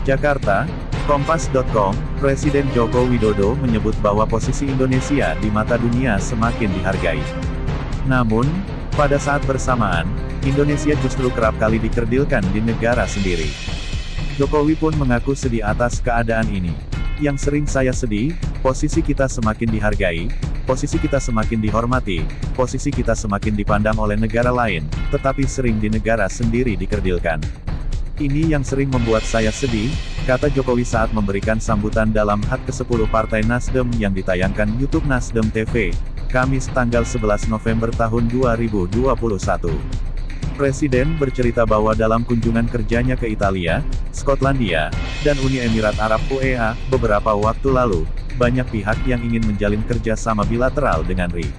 Jakarta, Kompas.com, Presiden Joko Widodo menyebut bahwa posisi Indonesia di mata dunia semakin dihargai. Namun, pada saat bersamaan, Indonesia justru kerap kali dikerdilkan di negara sendiri. Jokowi pun mengaku sedih atas keadaan ini. Yang sering saya sedih, posisi kita semakin dihargai, posisi kita semakin dihormati, posisi kita semakin dipandang oleh negara lain, tetapi sering di negara sendiri dikerdilkan. Ini yang sering membuat saya sedih, kata Jokowi saat memberikan sambutan dalam HUT ke-10 Partai Nasdem yang ditayangkan YouTube Nasdem TV, Kamis tanggal 11 November tahun 2021. Presiden bercerita bahwa dalam kunjungan kerjanya ke Italia, Skotlandia, dan Uni Emirat Arab UEA, beberapa waktu lalu, banyak pihak yang ingin menjalin kerjasama bilateral dengan RI.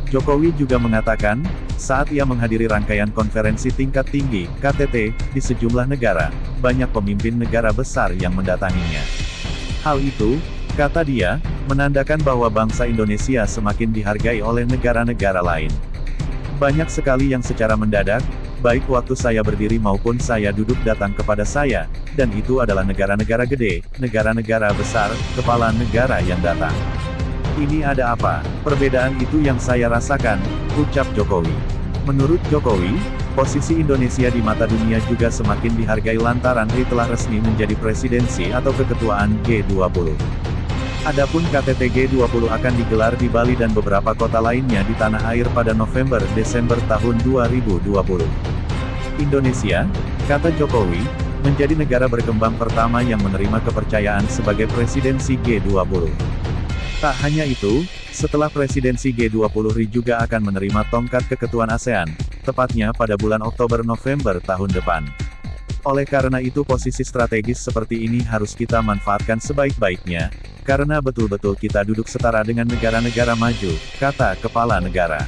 Jokowi juga mengatakan, saat ia menghadiri rangkaian konferensi tingkat tinggi, KTT, di sejumlah negara, banyak pemimpin negara besar yang mendatanginya. Hal itu, kata dia, menandakan bahwa bangsa Indonesia semakin dihargai oleh negara-negara lain. Banyak sekali yang secara mendadak, baik waktu saya berdiri maupun saya duduk datang kepada saya, dan itu adalah negara-negara gede, negara-negara besar, kepala negara yang datang. Ini ada apa? Perbedaan itu yang saya rasakan, ucap Jokowi. Menurut Jokowi, posisi Indonesia di mata dunia juga semakin dihargai lantaran RI telah resmi menjadi presidensi atau keketuaan G20. Adapun KTT G20 akan digelar di Bali dan beberapa kota lainnya di tanah air pada November-Desember tahun 2020. Indonesia, kata Jokowi, menjadi negara berkembang pertama yang menerima kepercayaan sebagai presidensi G20. Tak hanya itu, setelah presidensi G20 RI juga akan menerima tongkat keketuaan ASEAN, tepatnya pada bulan Oktober-November tahun depan. Oleh karena itu posisi strategis seperti ini harus kita manfaatkan sebaik-baiknya, karena betul-betul kita duduk setara dengan negara-negara maju, kata kepala negara.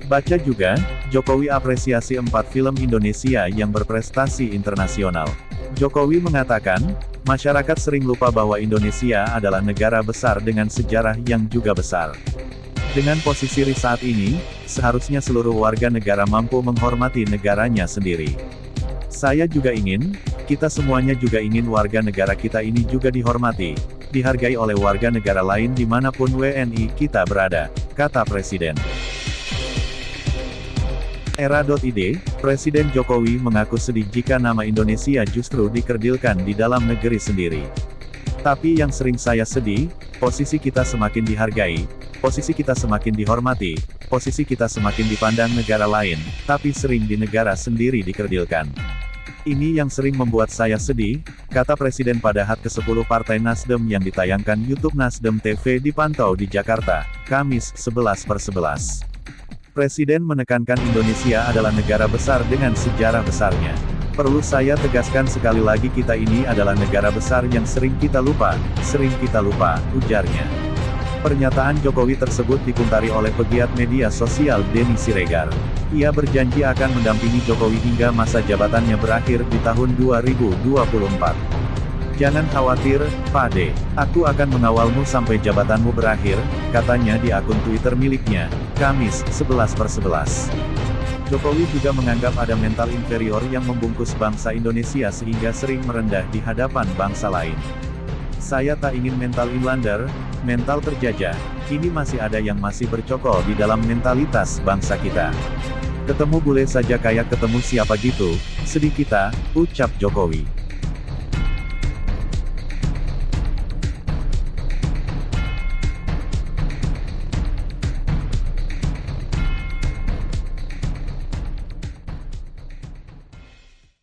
Baca juga, Jokowi apresiasi 4 film Indonesia yang berprestasi internasional. Jokowi mengatakan, masyarakat sering lupa bahwa Indonesia adalah negara besar dengan sejarah yang juga besar. Dengan posisi RI saat ini, seharusnya seluruh warga negara mampu menghormati negaranya sendiri. Saya juga ingin, kita semuanya juga ingin warga negara kita ini juga dihormati, dihargai oleh warga negara lain dimanapun WNI kita berada, kata Presiden. Era.id, Presiden Jokowi mengaku sedih jika nama Indonesia justru dikerdilkan di dalam negeri sendiri. Tapi yang sering saya sedih, posisi kita semakin dihargai, posisi kita semakin dihormati, posisi kita semakin dipandang negara lain, tapi sering di negara sendiri dikerdilkan. Ini yang sering membuat saya sedih, kata Presiden pada HUT ke-10 Partai Nasdem yang ditayangkan YouTube Nasdem TV dipantau di Jakarta, Kamis 11/11. Presiden menekankan Indonesia adalah negara besar dengan sejarah besarnya. Perlu saya tegaskan sekali lagi kita ini adalah negara besar yang sering kita lupa, ujarnya. Pernyataan Jokowi tersebut dikomentari oleh pegiat media sosial Denny Siregar. Ia berjanji akan mendampingi Jokowi hingga masa jabatannya berakhir di tahun 2024. Jangan khawatir, Pak D. Aku akan mengawalmu sampai jabatanmu berakhir, katanya di akun Twitter miliknya, Kamis 11/11. Jokowi juga menganggap ada mental inferior yang membungkus bangsa Indonesia sehingga sering merendah di hadapan bangsa lain. Saya tak ingin mental inlander, mental terjajah. Ini masih ada yang masih bercokol di dalam mentalitas bangsa kita. Ketemu boleh saja kayak ketemu siapa gitu, sedih kita, ucap Jokowi.